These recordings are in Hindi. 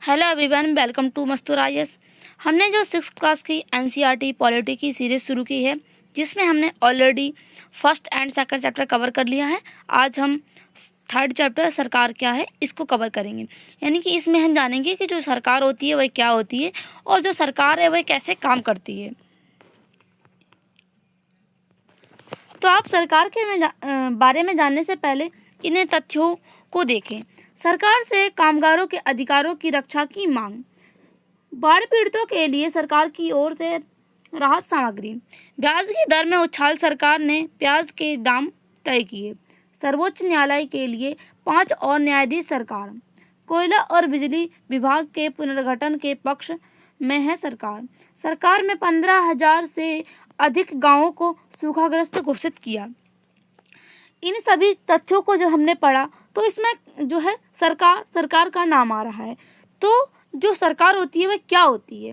हेलो एवरीवन, वेलकम टू मस्तूर आईएएस। हमने जो 6th क्लास की एनसीईआरटी पॉलिटी की सीरीज शुरू की है, जिसमें हमने already first and second chapter cover कर लिया है। आज हम थर्ड चैप्टर सरकार क्या है इसको कवर करेंगे। यानी कि इसमें हम जानेंगे कि जो सरकार होती है वह क्या होती है और जो सरकार है वह कैसे काम करती है। तो आप सरकार के बारे में जानने से पहले इन्हें तथ्यों को देखें। सरकार से कामगारों के अधिकारों की रक्षा की मांग। बाढ़ पीड़ितों के लिए सरकार की ओर से राहत सामग्री। ब्याज की दर में उछाल, सरकार ने प्याज के दाम तय किए। सर्वोच्च न्यायालय के लिए 5 और न्यायाधीश सरकार। कोयला और बिजली विभाग के पुनर्गठन के पक्ष में है सरकार। सरकार में 15,000 से अधिक गांवों को सूखाग्रस्त घोषित किया। इन सभी तथ्यों को जो हमने पढ़ा तो इसमें जो है सरकार का नाम आ रहा है। तो जो सरकार होती है वह क्या होती है?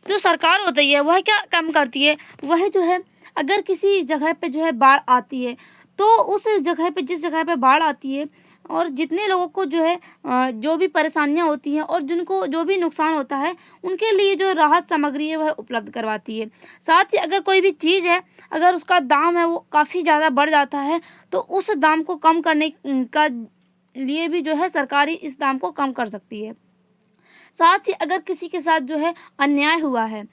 जो सरकार होती है वह क्या काम करती है? वह जो है अगर किसी जगह पे जो है बाढ़ आती है तो उस जगह पे, जिस जगह पे बाढ़ आती है और जितने लोगों को जो है जो भी परेशानियां होती हैं और जिनको जो भी नुकसान होता है उनके लिए जो राहत सामग्री है वह उपलब्ध करवाती है। साथ ही अगर कोई भी चीज़ है, अगर उसका दाम है वो काफ़ी ज़्यादा बढ़ जाता है तो उस दाम को कम करने का लिए भी जो है सरकार ही इस दाम को कम कर सकती है। साथ ही अगर किसी के साथ जो है अन्याय हुआ है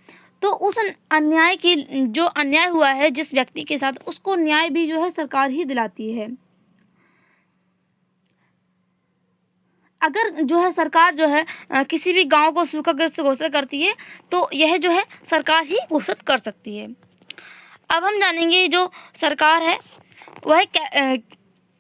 तो उस अन्याय की जो अन्याय हुआ है जिस व्यक्ति के साथ, उसको न्याय भी जो है सरकार ही दिलाती है। अगर जो है सरकार जो है किसी भी गांव को सूखाग्रस्त घोषित करती है तो यह जो है सरकार ही घोषित कर सकती है। अब हम जानेंगे जो सरकार है वह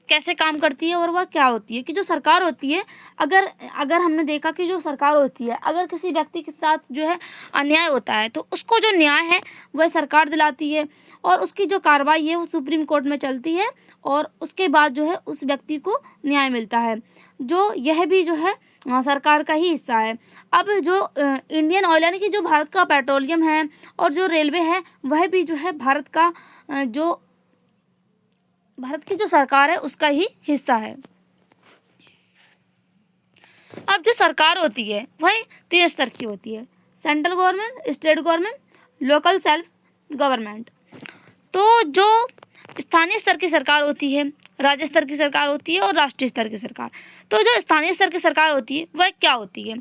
कैसे काम करती है और वह क्या होती है। कि जो सरकार होती है, अगर हमने देखा कि जो सरकार होती है, अगर किसी व्यक्ति के साथ जो है अन्याय होता है तो उसको जो न्याय है वह सरकार दिलाती है और उसकी जो कार्रवाई है वो सुप्रीम कोर्ट में चलती है और उसके बाद जो है उस व्यक्ति को न्याय मिलता है। जो यह भी जो है सरकार का ही हिस्सा है। अब जो इंडियन ऑयल यानी कि जो भारत का पेट्रोलियम है और जो रेलवे है वह भी जो है भारत की जो सरकार है उसका ही हिस्सा है। अब जो सरकार होती है वह 3 स्तर की होती है: central government, state government, local self government. तो जो स्थानीय स्तर की सरकार होती है, राज्य स्तर की सरकार होती है और राष्ट्रीय स्तर की सरकार। तो जो स्थानीय स्तर की सरकार होती है वह क्या होती है?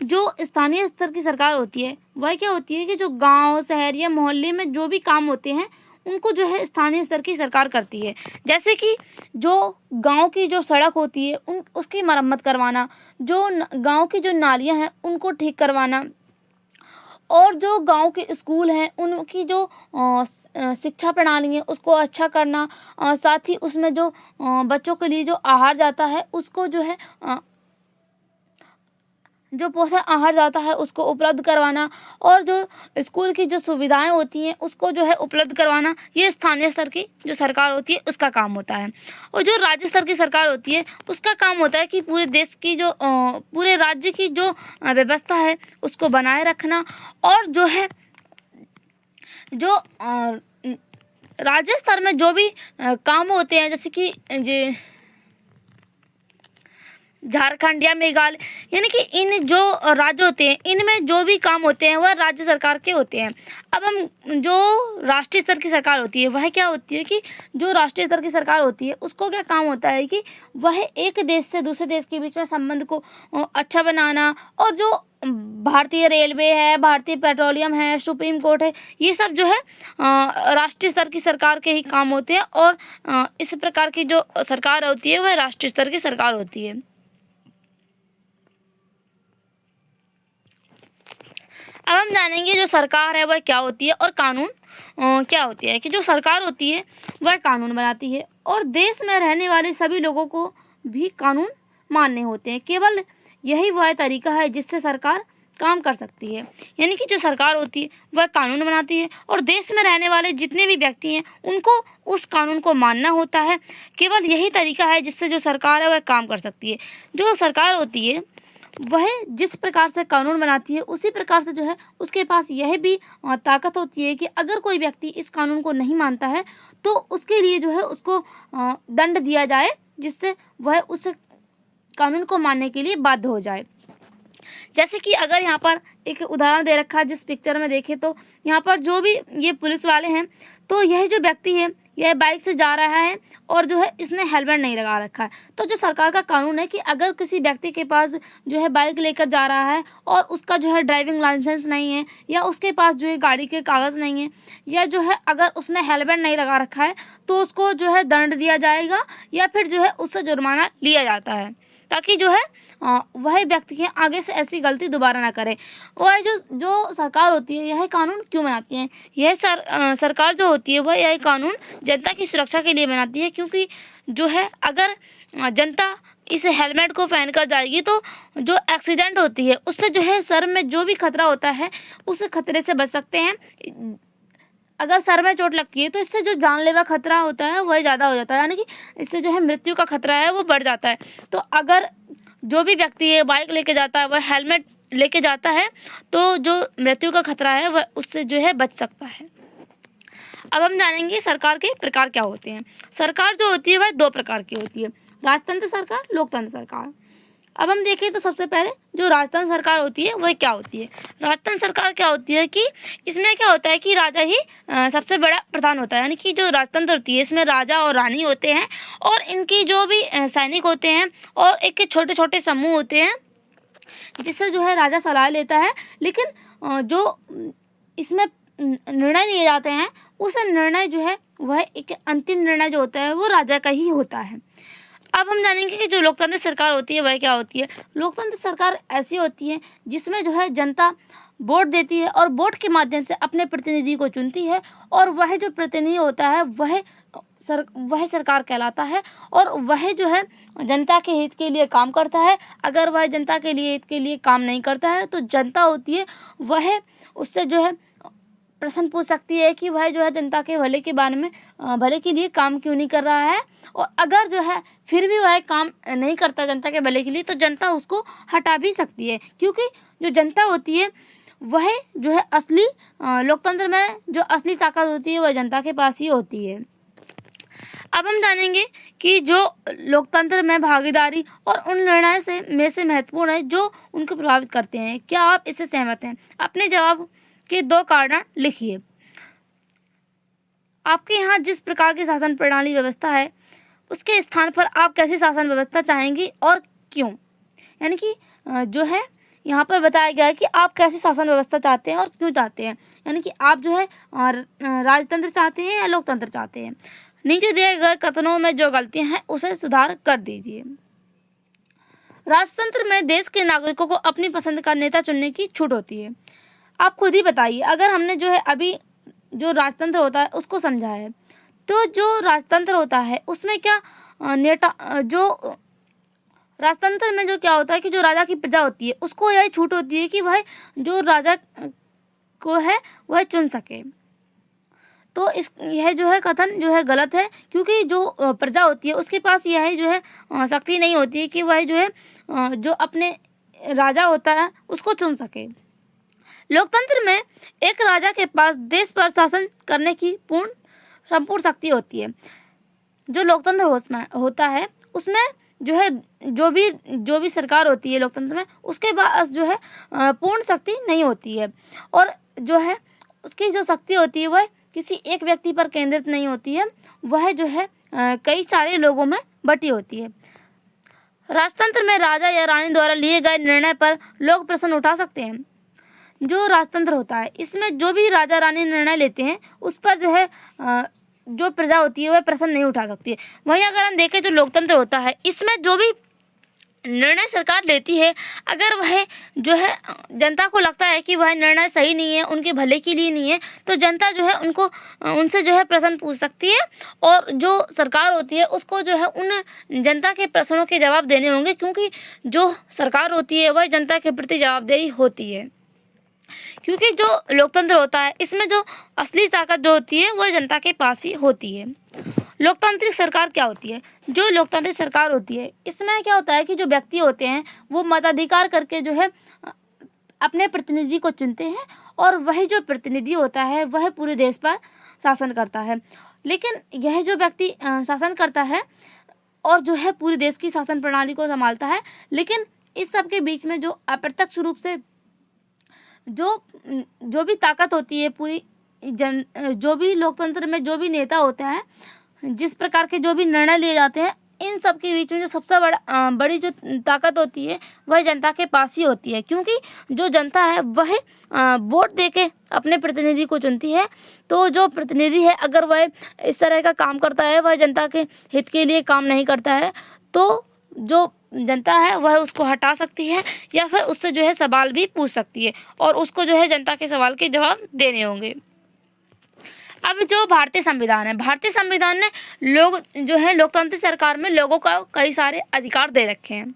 जो स्थानीय स्तर की सरकार होती है वह क्या होती है कि जो गांव, शहर या मोहल्ले में जो भी काम होते हैं उनको जो है स्थानीय स्तर की सरकार करती है। जैसे कि जो गांव की जो सड़क होती है उसकी मरम्मत करवाना, जो गांव की जो नालियां हैं उनको ठीक करवाना और जो गांव के स्कूल हैं उनकी जो शिक्षा प्रणाली है उसको अच्छा करना। साथ ही उसमें जो बच्चों के लिए जो आहार जाता है उसको जो है जो पोषण आहार जाता है उसको उपलब्ध करवाना और जो स्कूल की जो सुविधाएं होती हैं उसको जो है उपलब्ध करवाना, ये स्थानीय स्तर की जो सरकार होती है उसका काम होता है। और जो राज्य स्तर की सरकार होती है उसका काम होता है कि पूरे देश की जो पूरे राज्य की जो व्यवस्था है उसको बनाए रखना और जो है जो राज्य स्तर में जो भी काम होते हैं, जैसे कि झारखंड या मेघालय, यानी कि इन जो राज्य होते हैं इनमें जो भी काम होते हैं वह राज्य सरकार के होते हैं। अब हम जो राष्ट्रीय स्तर की सरकार होती है वह क्या होती है कि जो राष्ट्रीय स्तर की सरकार होती है उसको क्या काम होता है कि वह एक देश से दूसरे देश के बीच में संबंध को अच्छा बनाना और जो भारतीय रेलवे है, भारतीय पेट्रोलियम है, सुप्रीम कोर्ट है, ये सब जो है राष्ट्रीय स्तर की सरकार के ही काम होते हैं और इस प्रकार की जो सरकार होती है वह राष्ट्रीय स्तर की सरकार होती है। अब हम जानेंगे जो सरकार है वह क्या होती है और कानून क्या होती है। कि जो सरकार होती है वह कानून बनाती है और देश में रहने वाले सभी लोगों को भी कानून मानने होते हैं। केवल यही वह तरीका है जिससे सरकार काम कर सकती है। यानी कि जो सरकार होती है वह कानून बनाती है और देश में रहने वाले जितने भी व्यक्ति हैं उनको उस कानून को मानना होता है। केवल यही तरीका है जिससे जो सरकार है वह काम कर सकती है। जो सरकार होती है वह जिस प्रकार से कानून बनाती है उसी प्रकार से जो है उसके पास यह भी ताकत होती है कि अगर कोई व्यक्ति इस कानून को नहीं मानता है तो उसके लिए जो है उसको दंड दिया जाए, जिससे वह उस कानून को मानने के लिए बाध्य हो जाए। जैसे कि अगर यहाँ पर एक उदाहरण दे रखा है, जिस पिक्चर में देखें तो यहाँ पर जो भी ये पुलिस वाले हैं, तो यह जो व्यक्ति है यह बाइक से जा रहा है और जो है इसने हेलमेट नहीं लगा रखा है। तो जो सरकार का कानून है कि अगर किसी व्यक्ति के पास जो है बाइक लेकर जा रहा है और उसका जो है ड्राइविंग लाइसेंस नहीं है, या उसके पास जो है गाड़ी के कागज़ नहीं है, या जो है अगर उसने हेलमेट नहीं लगा रखा है, तो उसको जो है दंड दिया जाएगा या फिर जो है उससे जुर्माना लिया जाता है, ताकि जो है वह व्यक्ति के आगे से ऐसी गलती दोबारा ना करे। वह जो सरकार होती है यह कानून क्यों बनाती है? यह सरकार जो होती है वह यह कानून जनता की सुरक्षा के लिए बनाती है, क्योंकि जो है अगर जनता इस हेलमेट को पहन कर जाएगी तो जो एक्सीडेंट होती है उससे जो है सर में जो भी खतरा होता है उस खतरे से बच सकते हैं। अगर सर में चोट लगती है तो इससे जो जानलेवा खतरा होता है वह ज़्यादा हो जाता है, यानी कि इससे जो है मृत्यु का खतरा है वो बढ़ जाता है। तो अगर जो भी व्यक्ति है बाइक लेके जाता है वह हेलमेट लेके जाता है तो जो मृत्यु का खतरा है वह उससे जो है बच सकता है। अब हम जानेंगे सरकार के प्रकार क्या होते हैं। सरकार जो होती है वह दो प्रकार की होती है, राजतंत्र सरकार, लोकतंत्र सरकार। अब हम देखें तो सबसे पहले जो राजतंत्र सरकार होती है वह क्या होती है। राजतंत्र सरकार क्या होती है कि इसमें क्या होता है कि राजा ही सबसे बड़ा प्रधान होता है, यानी कि जो राजतंत्र होती है इसमें राजा और रानी होते हैं और इनकी जो भी सैनिक होते हैं और एक छोटे छोटे समूह होते हैं जिससे जो है राजा सलाह लेता है, लेकिन जो इसमें निर्णय लिए जाते हैं उस निर्णय जो है वह एक अंतिम निर्णय जो होता है वो राजा का ही होता है। अब हम जानेंगे कि जो लोकतंत्र सरकार होती है वह क्या होती है। लोकतंत्र सरकार ऐसी होती है जिसमें जो है जनता वोट देती है और वोट के माध्यम से अपने प्रतिनिधि को चुनती है और वह जो प्रतिनिधि होता है वह सरकार कहलाता है और वह जो है जनता के हित के लिए काम करता है। अगर वह जनता के लिए हित के लिए काम नहीं करता है तो जनता होती है वह उससे जो है प्रश्न पूछ सकती है कि वह जो है जनता के भले के बारे में भले के लिए काम क्यों नहीं कर रहा है, और अगर जो है फिर भी वह काम नहीं करता जनता के भले के लिए तो जनता उसको हटा भी सकती है, क्योंकि जो जनता होती है वह जो है असली लोकतंत्र में जो असली ताकत होती है वह जनता के पास ही होती है। अब हम जानेंगे कि जो लोकतंत्र में भागीदारी और उन निर्णय में से महत्वपूर्ण है जो उनको प्रभावित करते हैं। क्या आप इससे सहमत हैं? अपने जवाब के दो कारण लिखिए। आपके यहाँ जिस प्रकार की शासन प्रणाली व्यवस्था है उसके स्थान पर आप कैसी शासन व्यवस्था चाहेंगी और क्यों? यानी कि जो है यहाँ पर बताया गया है कि आप कैसी शासन व्यवस्था चाहते हैं और क्यों चाहते हैं, यानी कि आप जो है राजतंत्र चाहते हैं या लोकतंत्र चाहते हैं। नीचे दिए गए कथनों में जो गलतियां हैं उसे सुधार कर दीजिए। राजतंत्र में देश के नागरिकों को अपनी पसंद का नेता चुनने की छूट होती है। आप खुद ही बताइए, अगर हमने जो है अभी जो राजतंत्र होता है उसको समझा है, तो जो राजतंत्र होता है उसमें क्या नेता जो राजतंत्र में जो क्या होता है कि जो राजा की प्रजा होती है उसको यह छूट होती है कि वह जो राजा को है वह चुन सके। तो यह जो है कथन जो है गलत है, क्योंकि जो प्रजा होती है उसके पास यह जो है शक्ति नहीं होती है कि वह जो है जो अपने राजा होता है उसको चुन सके। लोकतंत्र में एक राजा के पास देश पर शासन करने की संपूर्ण शक्ति होती है। जो लोकतंत्र होता है उसमें जो है जो भी सरकार होती है लोकतंत्र में उसके पास जो है पूर्ण शक्ति नहीं होती है, और जो है उसकी जो शक्ति होती है वह किसी एक व्यक्ति पर केंद्रित नहीं होती है, वह जो है कई सारे लोगों में बटी होती है। राजतंत्र में राजा या रानी द्वारा लिए गए निर्णय पर लोग प्रश्न उठा सकते हैं। जो राजतंत्र होता है इसमें जो भी राजा रानी निर्णय लेते हैं उस पर जो है जो प्रजा होती है वह प्रश्न नहीं उठा सकती है। वहीं अगर हम देखें जो लोकतंत्र होता है इसमें जो भी निर्णय सरकार लेती है, अगर वह जो है जनता को लगता है कि वह निर्णय सही नहीं है, उनके भले के लिए नहीं है, तो जनता जो है उनसे जो है प्रश्न पूछ सकती है और जो सरकार होती है उसको जो है उन जनता के प्रश्नों के जवाब देने होंगे, क्योंकि जो सरकार होती है वह जनता के प्रति जवाबदेही होती है। क्योंकि जो लोकतंत्र होता है इसमें जो असली ताकत जो होती है वह जनता के पास ही होती है। लोकतांत्रिक सरकार क्या होती है? जो लोकतांत्रिक सरकार होती है इसमें क्या होता है कि जो व्यक्ति होते हैं वो मताधिकार करके जो है अपने प्रतिनिधि को चुनते हैं और वही जो प्रतिनिधि होता है वह पूरे देश पर शासन करता है। लेकिन यह जो व्यक्ति शासन करता है और जो है पूरी देश की शासन प्रणाली को संभालता है। लेकिन इस सब के बीच में जो अप्रत्यक्ष रूप से जो भी ताकत होती है पूरी जो भी लोकतंत्र में जो भी नेता होता है, जिस प्रकार के जो भी निर्णय लिए जाते हैं, इन सब के बीच में जो सबसे बड़ी जो ताकत होती है वह जनता के पास ही होती है। क्योंकि जो जनता है वह वोट देके अपने प्रतिनिधि को चुनती है। तो जो प्रतिनिधि है अगर वह इस तरह का काम करता है, वह जनता के हित के लिए काम नहीं करता है, तो जो जनता है वह उसको हटा सकती है या फिर उससे जो है सवाल भी पूछ सकती है और उसको जो है जनता के सवाल के जवाब देने होंगे। अब जो भारतीय संविधान है, भारतीय संविधान ने लोग जो है लोकतांत्रिक सरकार में लोगों को कई सारे अधिकार दे रखे हैं।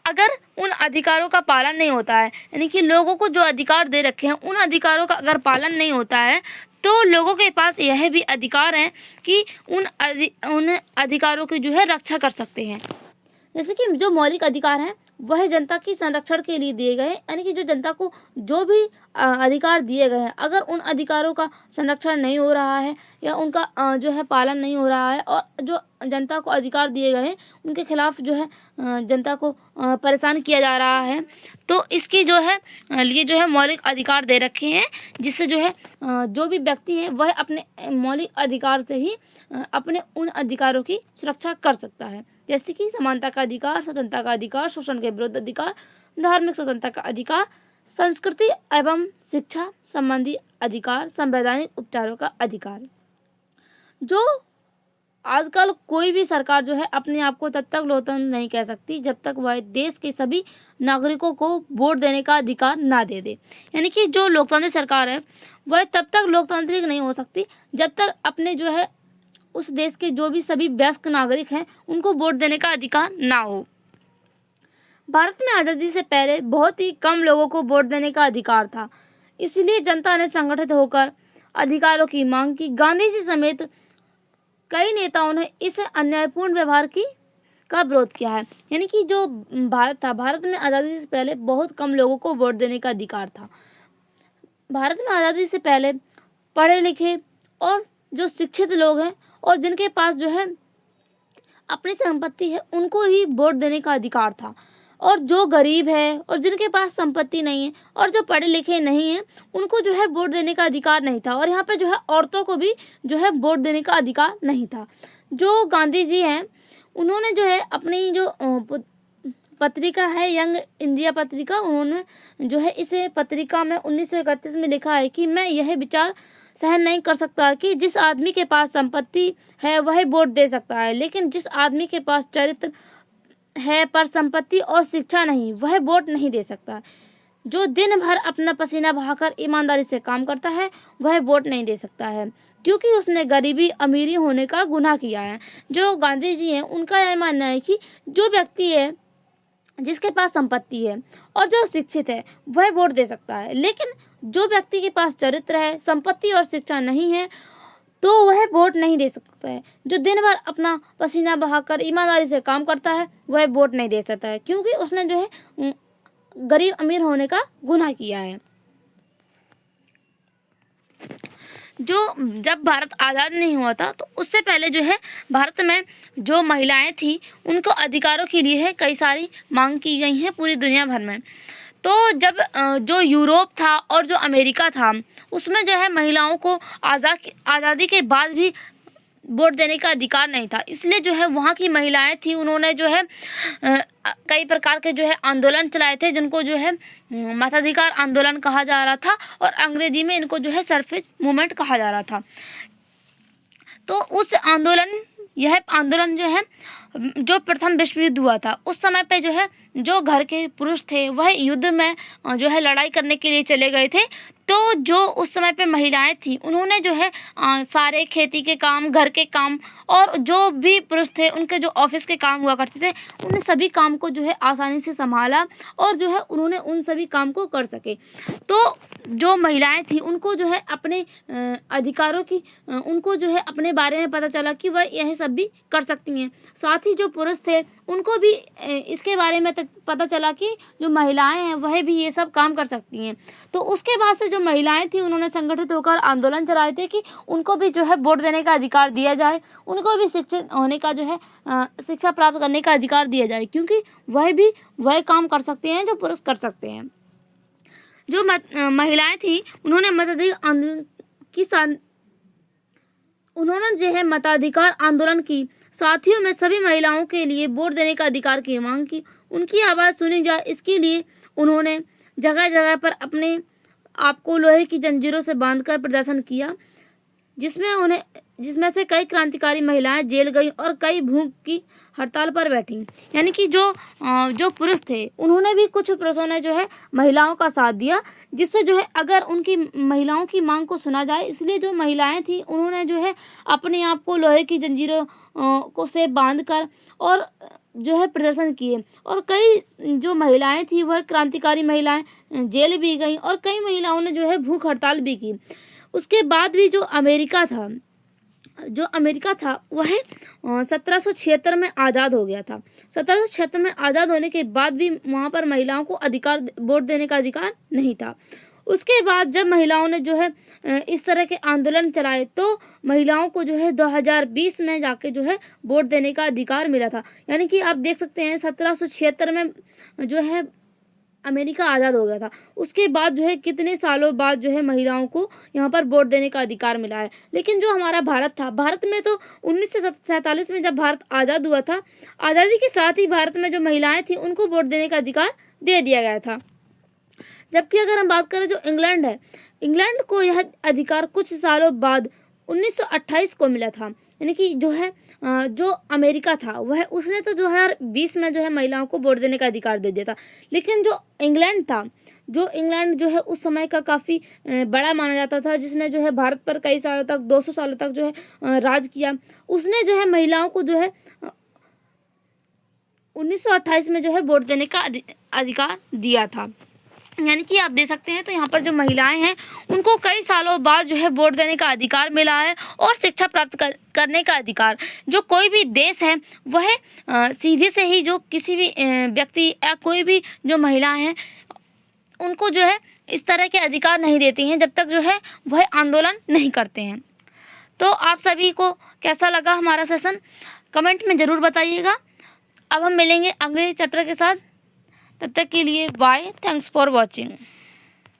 अगर उन अधिकारों का पालन नहीं होता है, यानी कि लोगों को जो अधिकार दे रखे हैं उन अधिकारों का अगर पालन नहीं होता है, तो लोगों के पास यह भी अधिकार है कि उन अधिकारों की जो है रक्षा कर सकते हैं। जैसे कि जो मौलिक अधिकार हैं वह जनता की संरक्षण के लिए दिए गए हैं, यानी कि जो जनता को जो भी अधिकार दिए गए हैं, अगर उन अधिकारों का संरक्षण नहीं हो रहा है या उनका जो है पालन नहीं हो रहा है और जो जनता को अधिकार दिए गए हैं उनके खिलाफ जो है जनता को परेशान किया जा रहा है, तो इसकी जो है लिए जो है मौलिक अधिकार दे रखे हैं, जिससे जो है जो भी व्यक्ति है वह अपने मौलिक अधिकार से ही अपने उन अधिकारों की सुरक्षा कर सकता है। जैसे कि समानता का अधिकार, स्वतंत्रता का अधिकार, शोषण के विरुद्ध अधिकार, धार्मिक स्वतंत्रता का अधिकार, संस्कृति एवं शिक्षा संबंधी अधिकार, संवैधानिक उपचारों का अधिकार। जो आजकल कोई भी सरकार जो है अपने आप को तब तक लोकतंत्र नहीं कह सकती जब तक वह देश के सभी नागरिकों को वोट देने का अधिकार ना दे दे। यानी कि जो लोकतांत्रिक सरकार है वह तब तक लोकतांत्रिक नहीं हो सकती जब तक अपने जो है उस देश के जो भी सभी वयस्क नागरिक हैं उनको वोट देने का अधिकार ना हो। भारत में आज़ादी से पहले बहुत ही कम लोगों को वोट देने का अधिकार था, इसलिए जनता ने संगठित होकर अधिकारों की मांग की। गांधी जी समेत कई नेताओं ने इस अन्यायपूर्ण व्यवहार का विरोध किया है। यानी कि जो भारत था, भारत में आज़ादी से पहले बहुत कम लोगों को वोट देने का अधिकार था। भारत में आज़ादी से पहले पढ़े लिखे और जो शिक्षित लोग हैं और जिनके पास जो है अपनी संपत्ति है उनको ही वोट देने का अधिकार था, और जो गरीब है और जिनके पास संपत्ति नहीं है और जो पढ़े लिखे नहीं हैं उनको जो है वोट देने का अधिकार नहीं था। और यहाँ पे जो है औरतों को भी जो है वोट देने का अधिकार नहीं था। जो गांधी जी हैं उन्होंने जो है अपनी जो पत्रिका है यंग इंडिया पत्रिका, उन्होंने जो है इस पत्रिका में 1931 में लिखा है कि मैं यह विचार सहन नहीं कर सकता कि जिस आदमी के पास संपत्ति है वह वोट दे सकता है, लेकिन जिस आदमी के पास चरित्र है पर संपत्ति और शिक्षा नहीं वह वोट नहीं दे सकता। जो दिन भर अपना पसीना बहाकर ईमानदारी से काम करता है वह वोट नहीं दे सकता है, क्योंकि उसने गरीबी अमीरी होने का गुनाह किया है। जो गांधी जी हैं उनका यह मानना है कि जो व्यक्ति है जिसके पास संपत्ति है और जो शिक्षित है वह वोट दे सकता है, लेकिन जो व्यक्ति के पास चरित्र है, संपत्ति और शिक्षा नहीं है तो वह वोट नहीं दे सकता है। जो दिन भर अपना पसीना बहाकर ईमानदारी से काम करता है वह वोट नहीं दे सकता है, क्योंकि उसने जो है गरीब अमीर होने का गुनाह किया है। जो जब भारत आज़ाद नहीं हुआ था तो उससे पहले जो है भारत में जो महिलाएं थी उनको अधिकारों के लिए है कई सारी मांग की गई हैं पूरी दुनिया भर में। तो जब जो यूरोप था और जो अमेरिका था उसमें जो है महिलाओं को आज़ादी के बाद भी वोट देने का अधिकार नहीं था, इसलिए जो है वहाँ की महिलाएं थी उन्होंने जो है कई प्रकार के जो है आंदोलन चलाए थे, जिनको जो है मताधिकार आंदोलन कहा जा रहा था और अंग्रेजी में इनको जो है सफरेज मूवमेंट कहा जा रहा था। तो उस यह आंदोलन जो है जो प्रथम विश्व युद्ध हुआ था उस समय पे जो है जो घर के पुरुष थे वह युद्ध में जो है लड़ाई करने के लिए चले गए थे। तो जो उस समय पे महिलाएं थी उन्होंने जो है सारे खेती के काम, घर के काम और जो भी पुरुष थे उनके जो ऑफिस के काम हुआ करते थे उन सभी काम को जो है आसानी से संभाला और जो है उन्होंने उन सभी काम को कर सके। तो जो महिलाएं थी उनको जो है अपने अधिकारों की उनको जो है अपने बारे में पता चला कि वह यह सब भी कर सकती हैं। साथ ही जो पुरुष थे उनको भी इसके बारे में पता चला कि जो महिलाएं हैं वह भी ये सब काम कर सकती हैं। तो उसके बाद से जो महिलाएं थी उन्होंने संगठित होकर आंदोलन चलाए थे कि उनको भी जो है वोट देने का अधिकार दिया जाए, उनको भी शिक्षित होने का जो है शिक्षा प्राप्त करने का अधिकार दिया जाए, क्योंकि वह भी वह काम कर सकते हैं जो पुरुष कर सकते हैं। जो महिलाएं थी उन्होंने मताधिकार आंदोलन की उन्होंने जो है मताधिकार आंदोलन की साथियों में सभी महिलाओं के लिए वोट देने का अधिकार की मांग की। उनकी आवाज़ सुनी जाए इसके लिए उन्होंने जगह जगह पर अपने आप को लोहे की जंजीरों से बांधकर प्रदर्शन किया, जिसमें से कई क्रांतिकारी महिलाएं जेल गई और कई भूख की हड़ताल पर बैठी। यानी कि जो पुरुष थे उन्होंने भी, कुछ पुरुषों ने जो है महिलाओं का साथ दिया, जिससे जो है अगर उनकी महिलाओं की मांग को सुना जाए, इसलिए जो महिलाएं थी उन्होंने जो है अपने आप को लोहे की जंजीरों को से बांधकर और जो है प्रदर्शन किए। और कई जो महिलाएं थी वह क्रांतिकारी महिलाएं जेल भी गई और कई महिलाओं ने जो है भूख हड़ताल भी की। उसके बाद भी जो अमेरिका था वह 1776 में आज़ाद हो गया था। 1776 में आज़ाद होने के बाद भी वहाँ पर महिलाओं को वोट देने का अधिकार नहीं था। उसके बाद जब महिलाओं ने जो है इस तरह के आंदोलन चलाए तो महिलाओं को जो है 2020 में जाके जो है वोट देने का अधिकार मिला था। यानी कि आप देख सकते हैं 1776 में जो है अमेरिका आज़ाद हो गया था। उसके बाद जो है कितने सालों बाद जो है महिलाओं को यहाँ पर वोट देने का अधिकार मिला है। लेकिन जो हमारा भारत था, भारत में तो 1947 में जब भारत आज़ाद हुआ था, आज़ादी के साथ ही भारत में जो महिलाएं थी उनको वोट देने का अधिकार दे दिया गया था। जबकि अगर हम बात करें जो इंग्लैंड है, इंग्लैंड को यह अधिकार कुछ सालों बाद 1928 को मिला था। यानी कि जो है जो अमेरिका था वह उसने तो 2020 में जो है महिलाओं को वोट देने का अधिकार दे दिया था। लेकिन जो इंग्लैंड था, जो इंग्लैंड जो है उस समय का काफ़ी बड़ा माना जाता था, जिसने जो है भारत पर कई सालों तक 200 सालों तक जो है राज किया, उसने जो है महिलाओं को जो है 1928 में जो है वोट देने का अधिकार दिया था। यानी कि आप देख सकते हैं तो यहाँ पर जो महिलाएं हैं उनको कई सालों बाद जो है वोट देने का अधिकार मिला है और शिक्षा प्राप्त करने का अधिकार। जो कोई भी देश है वह सीधे से ही जो किसी भी व्यक्ति या कोई भी जो महिलाएं हैं उनको जो है इस तरह के अधिकार नहीं देती हैं जब तक जो है वह आंदोलन नहीं करते हैं। तो आप सभी को कैसा लगा हमारा सेशन, कमेंट में ज़रूर बताइएगा। अब हम मिलेंगे अगले चैप्टर के साथ, तब तक के लिए बाय, थैंक्स फॉर वॉचिंग।